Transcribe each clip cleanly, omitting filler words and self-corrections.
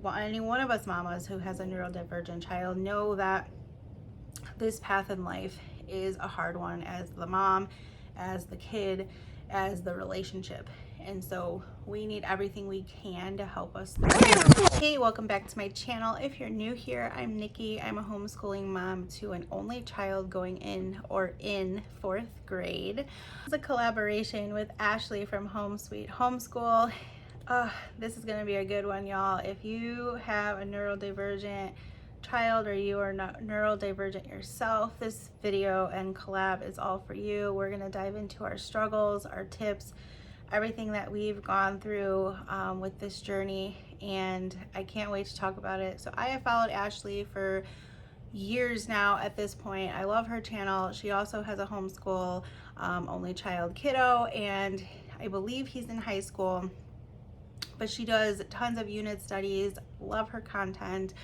any one of us mamas who has a neurodivergent child know that this path in life is a hard one, as the mom, as the kid, as the relationship. And so we need everything we can to help us through. Hey, welcome back to my channel. If you're new here, I'm Nikki. I'm a homeschooling mom to an only child going in 4th grade. It's a collaboration with Ashley from Homeschool. This is gonna be a good one, y'all. If you have a neurodivergent child or you are not neurodivergent yourself, this video and collab is all for you. We're gonna dive into our struggles, our tips, everything that we've gone through with this journey, and I can't wait to talk about it. So I have followed Ashley for years now at this point. I love her channel. She also has a homeschool only child kiddo, and I believe he's in high school, but she does tons of unit studies. Love her content.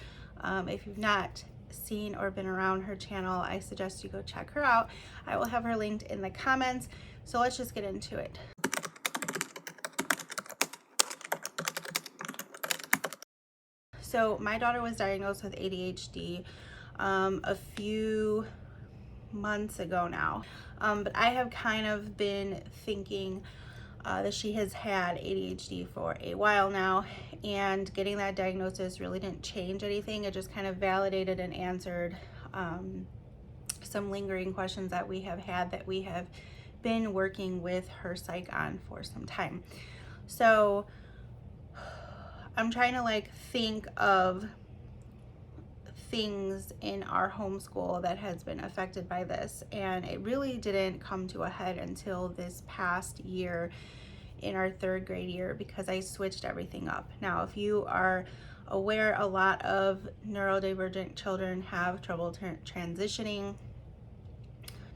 If you've not seen or been around her channel, I suggest you go check her out. I will have her linked in the comments. So let's just get into it. So my daughter was diagnosed with ADHD a few months ago now, but I have kind of been thinking that she has had ADHD for a while now, and getting that diagnosis really didn't change anything. It just kind of validated and answered some lingering questions that we have had, that we have been working with her psych on for some time. So I'm trying to think of things in our homeschool that has been affected by this, and it really didn't come to a head until this past year in our 3rd grade year, because I switched everything up. Now, if you are aware, a lot of neurodivergent children have trouble transitioning,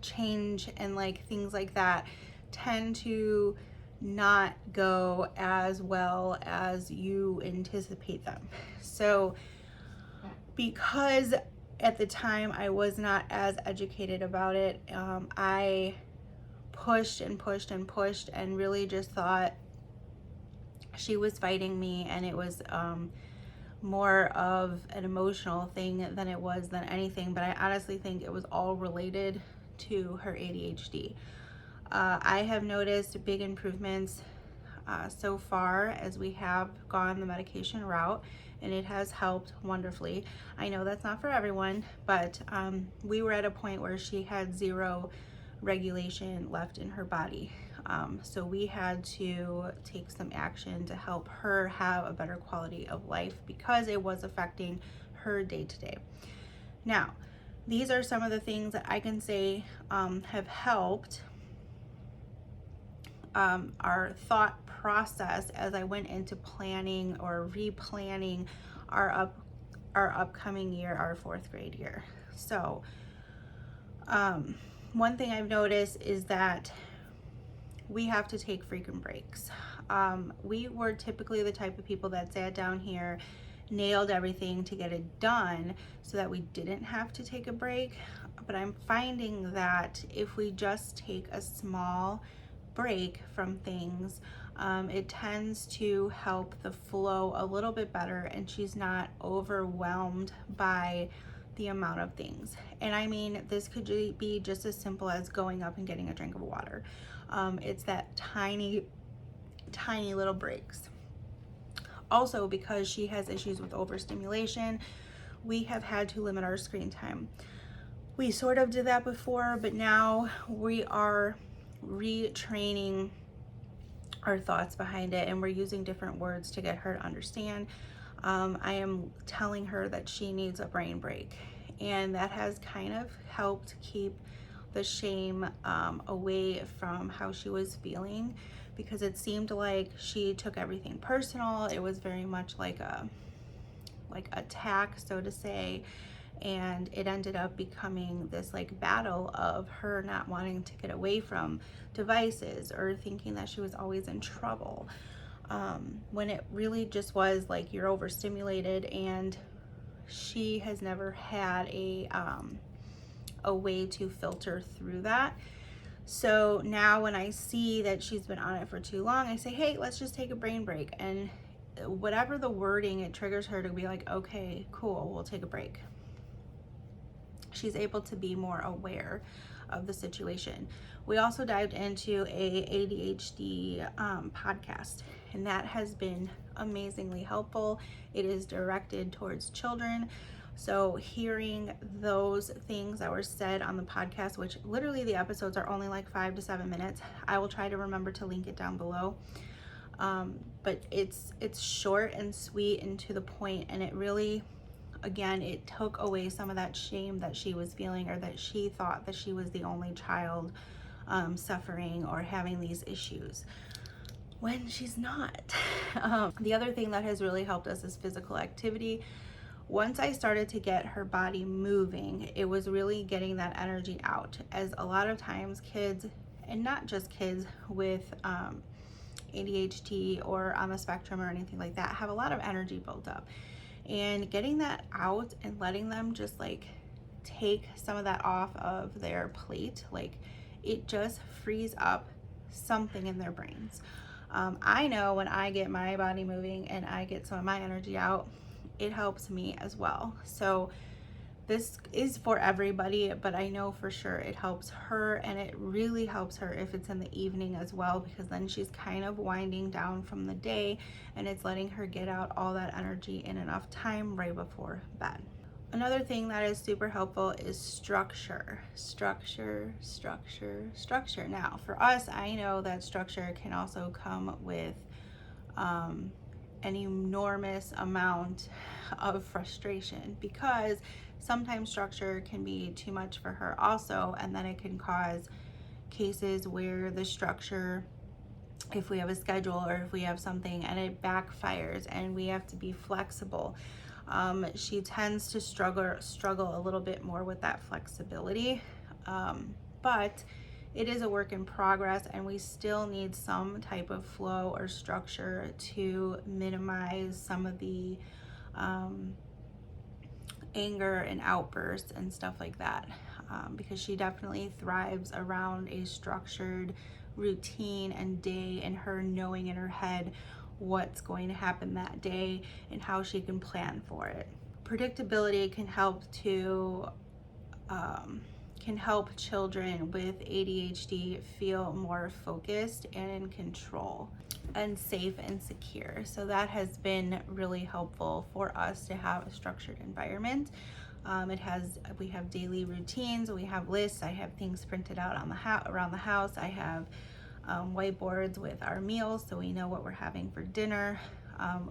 change, and things like that tend to not go as well as you anticipate them. So because at the time I was not as educated about it, I pushed and pushed and pushed and really just thought she was fighting me, and it was more of an emotional thing than it was than anything. But I honestly think it was all related to her ADHD. I have noticed big improvements so far as we have gone the medication route, and it has helped wonderfully. I know that's not for everyone, but we were at a point where she had 0 regulation left in her body. So we had to take some action to help her have a better quality of life, because it was affecting her day to day. Now, these are some of the things that I can say have helped our thought process as I went into planning or replanning our upcoming year, our 4th grade year. So one thing I've noticed is that we have to take frequent breaks. We were typically the type of people that sat down here, nailed everything to get it done so that we didn't have to take a break. But I'm finding that if we just take a small break from things, it tends to help the flow a little bit better, and she's not overwhelmed by the amount of things. And I mean, this could be just as simple as going up and getting a drink of water. It's that tiny little breaks. Also, because she has issues with overstimulation, we have had to limit our screen time. We sort of did that before, but now we are retraining our thoughts behind it, and we're using different words to get her to understand. I am telling her that she needs a brain break, and that has kind of helped keep the shame away from how she was feeling, because it seemed like she took everything personal. It was very much like a attack, so to say, and it ended up becoming this battle of her not wanting to get away from devices or thinking that she was always in trouble, when it really just was you're overstimulated, and she has never had a way to filter through that. So now when I see that she's been on it for too long, I say, hey, let's just take a brain break. And whatever the wording, it triggers her to be like, okay, cool, we'll take a break. She's able to be more aware of the situation. We also dived into a ADHD podcast, and that has been amazingly helpful. It is directed towards children. So hearing those things that were said on the podcast, which literally the episodes are only like 5 to 7 minutes, I will try to remember to link it down below. But it's short and sweet and to the point, and it really, again, it took away some of that shame that she was feeling, or that she thought that she was the only child suffering or having these issues, when she's not. The other thing that has really helped us is physical activity. Once I started to get her body moving, it was really getting that energy out, as a lot of times kids, and not just kids with ADHD or on the spectrum or anything like that, have a lot of energy built up. And getting that out and letting them just like take some of that off of their plate, like it just frees up something in their brains. I know when I get my body moving and I get some of my energy out, it helps me as well. So this is for everybody, but I know for sure it helps her, and it really helps her if it's in the evening as well, because then she's kind of winding down from the day, and it's letting her get out all that energy in enough time right before bed. Another thing that is super helpful is structure. Structure. Now, for us, I know that structure can also come with an enormous amount of frustration, because sometimes structure can be too much for her also, and then it can cause cases where the structure, if we have a schedule or if we have something and it backfires and we have to be flexible, she tends to struggle a little bit more with that flexibility, but it is a work in progress, and we still need some type of flow or structure to minimize some of the anger and outbursts and stuff like that, because she definitely thrives around a structured routine and day, and her knowing in her head what's going to happen that day and how she can plan for it. Predictability can help children with ADHD feel more focused and in control and safe and secure. So that has been really helpful for us to have a structured environment. We have daily routines, we have lists, I have things printed out on around the house, I have whiteboards with our meals so we know what we're having for dinner.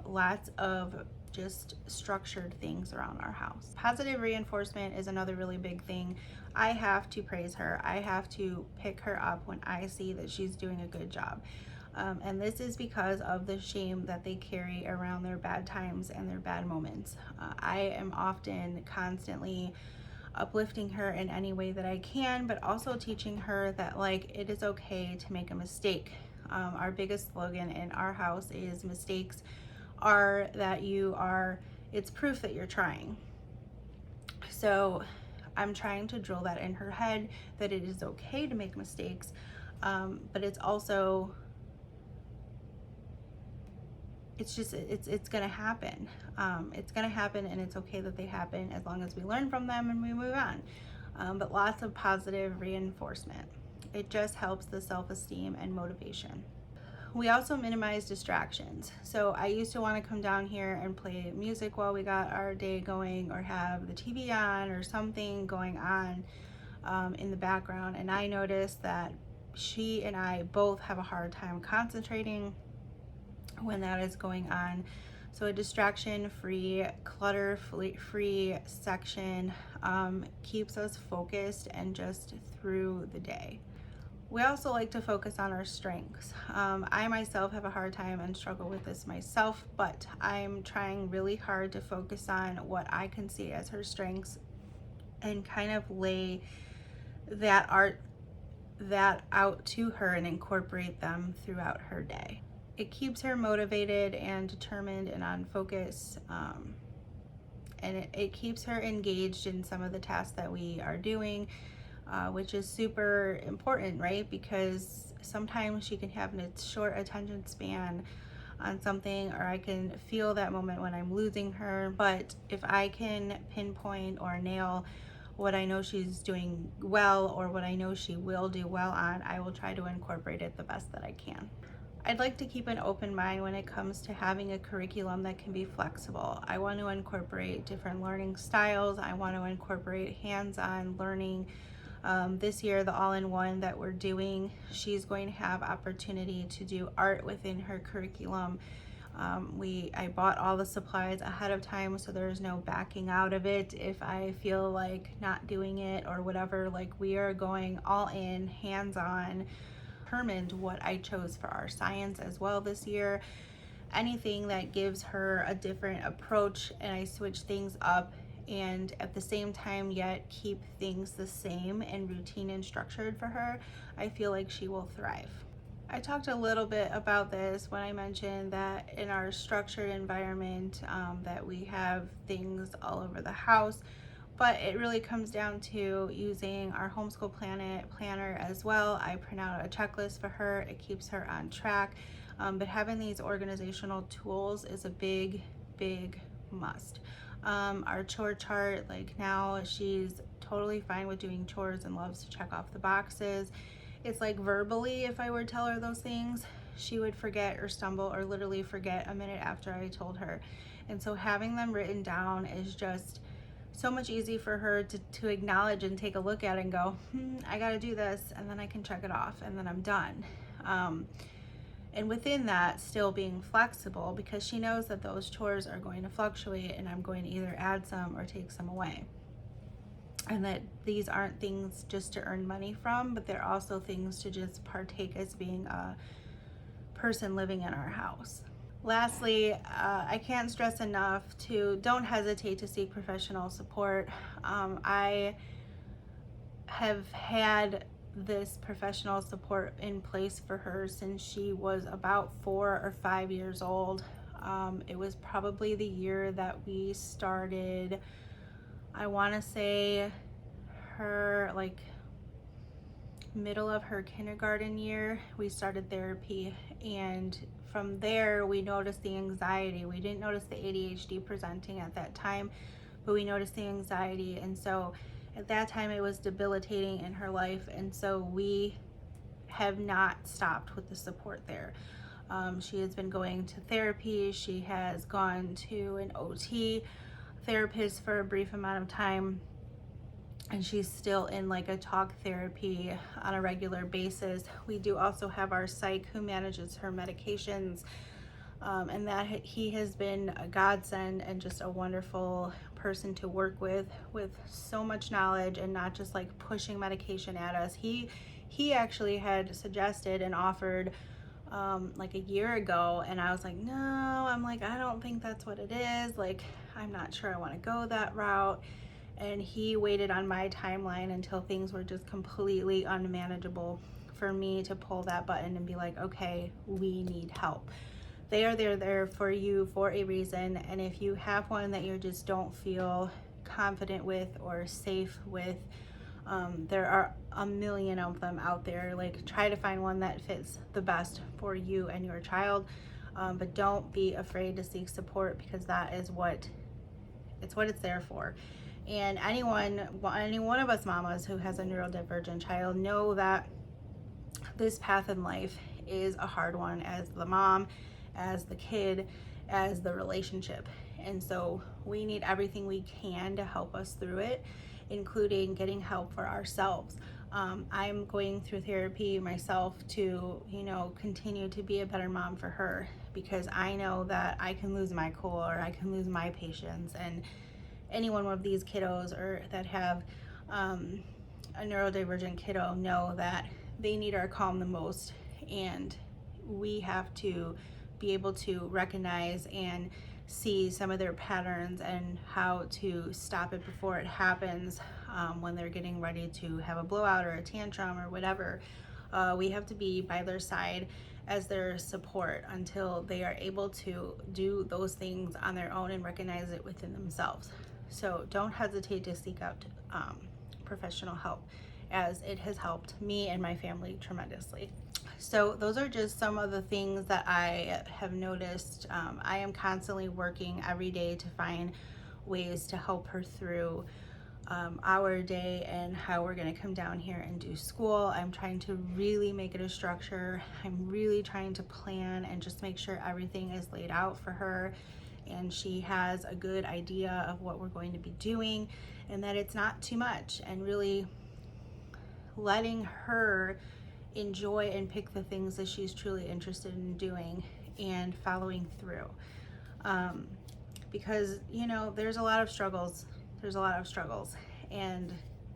Lots of just structured things around our house. Positive reinforcement is another really big thing. I have to praise her. I have to pick her up when I see that she's doing a good job. And this is because of the shame that they carry around their bad times and their bad moments. I am often constantly uplifting her in any way that I can, but also teaching her that like it is okay to make a mistake. Our biggest slogan in our house is mistakes are that it's proof that you're trying. So I'm trying to drill that in her head, that it is okay to make mistakes, but it's also, it's gonna happen. It's gonna happen, and it's okay that they happen as long as we learn from them and we move on. But lots of positive reinforcement. It just helps the self-esteem and motivation. We also minimize distractions. So I used to want to come down here and play music while we got our day going, or have the TV on or something going on in the background. And I noticed that she and I both have a hard time concentrating when that is going on. So a distraction-free, clutter-free section keeps us focused and just through the day. We also like to focus on our strengths. I myself have a hard time and struggle with this myself, but I'm trying really hard to focus on what I can see as her strengths and kind of lay that out to her and incorporate them throughout her day. It keeps her motivated and determined and on focus, and it keeps her engaged in some of the tasks that we are doing, which is super important, right? Because sometimes she can have a short attention span, on something, or I can feel that moment when I'm losing her. But if I can pinpoint or nail what I know she's doing well or what I know she will do well on, I will try to incorporate it the best that I can. I'd like to keep an open mind when it comes to having a curriculum that can be flexible. I want to incorporate different learning styles. I want to incorporate hands-on learning. This year, the all-in-one that we're doing, she's going to have opportunity to do art within her curriculum. I bought all the supplies ahead of time, so there's no backing out of it if I feel like not doing it or whatever. Like, we are going all in, hands-on. Determined what I chose for our science as well this year. Anything that gives her a different approach and I switch things up and at the same time yet keep things the same and routine and structured for her, I feel like she will thrive. I talked a little bit about this when I mentioned that in our structured environment that we have things all over the house, but it really comes down to using our homeschool planner as well. I print out a checklist for her. It keeps her on track, but having these organizational tools is a big must. Our chore chart, like now she's totally fine with doing chores and loves to check off the boxes. It's like verbally, if I were to tell her those things, she would forget or stumble or literally forget a minute after I told her. And so having them written down is just so much easier for her to acknowledge and take a look at and go, I gotta do this, and then I can check it off and then I'm done. And within that, still being flexible, because she knows that those chores are going to fluctuate and I'm going to either add some or take some away. And that these aren't things just to earn money from, but they're also things to just partake as being a person living in our house. Lastly, I can't stress enough to don't hesitate to seek professional support. I have had this professional support in place for her since she was about 4 or 5 years old. It was probably the year that we started, I want to say her like middle of her kindergarten year, we started therapy, and from there we noticed the anxiety. We didn't notice the ADHD presenting at that time, but we noticed the anxiety, and so at that time it was debilitating in her life, and so we have not stopped with the support there. She has been going to therapy. She has gone to an OT therapist for a brief amount of time, and she's still in like a talk therapy on a regular basis. We do also have our psych who manages her medications, and that he has been a godsend and just a wonderful person to work with so much knowledge and not just like pushing medication at us. He actually had suggested and offered like a year ago, and I was like, no, I'm like, I don't think that's what it is. Like, I'm not sure I want to go that route. And he waited on my timeline until things were just completely unmanageable for me to pull that button and be like, okay, we need help. They are there for you for a reason, and if you have one that you just don't feel confident with or safe with, there are a million of them out there. Like, try to find one that fits the best for you and your child, but don't be afraid to seek support, because that is what it's there for. And any one of us mamas who has a neurodivergent child know that this path in life is a hard one, as the mom, as the kid, as the relationship. And so we need everything we can to help us through it, including getting help for ourselves. I'm going through therapy myself to, continue to be a better mom for her, because I know that I can lose my cool or I can lose my patience, and any one of these kiddos or that have a neurodivergent kiddo know that they need our calm the most, and we have to be able to recognize and see some of their patterns and how to stop it before it happens. When they're getting ready to have a blowout or a tantrum or whatever, we have to be by their side as their support until they are able to do those things on their own and recognize it within themselves. So don't hesitate to seek out professional help, as it has helped me and my family tremendously. So those are just some of the things that I have noticed. I am constantly working every day to find ways to help her through our day and how we're going to come down here and do school. I'm trying to really make it a structure. I'm really trying to plan and just make sure everything is laid out for her and she has a good idea of what we're going to be doing and that it's not too much, and really letting her enjoy and pick the things that she's truly interested in doing and following through. Because, you know, there's a lot of struggles. And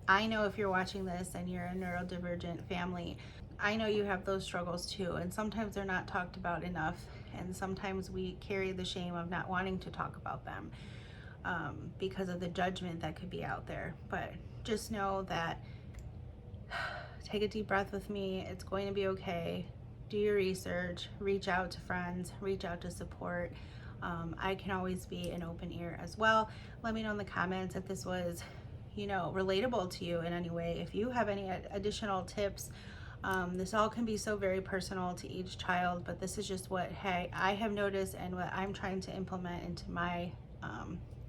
I know if you're watching this and you're a neurodivergent family, I know you have those struggles too. And sometimes they're not talked about enough. And sometimes we carry the shame of not wanting to talk about them because of the judgment that could be out there. But just know that, take a deep breath with me. It's going to be okay. Do your research, reach out to friends, reach out to support. I can always be an open ear as well. Let me know in the comments if this was, you know, relatable to you in any way. If you have any additional tips, this all can be so very personal to each child, but this is just what I have noticed and what I'm trying to implement into my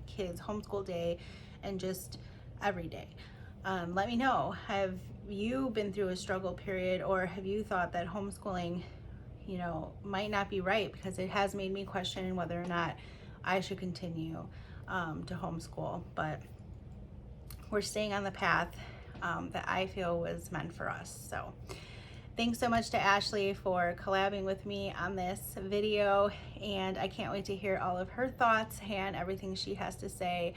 kids' homeschool day and just every day. Let me know, have you been through a struggle period, or have you thought that homeschooling, you know, might not be right? Because it has made me question whether or not I should continue to homeschool, but we're staying on the path that I feel was meant for us. So thanks so much to Ashley for collabing with me on this video, and I can't wait to hear all of her thoughts and everything she has to say.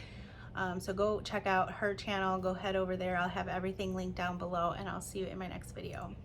So go check out her channel, go head over there. I'll have everything linked down below, and I'll see you in my next video.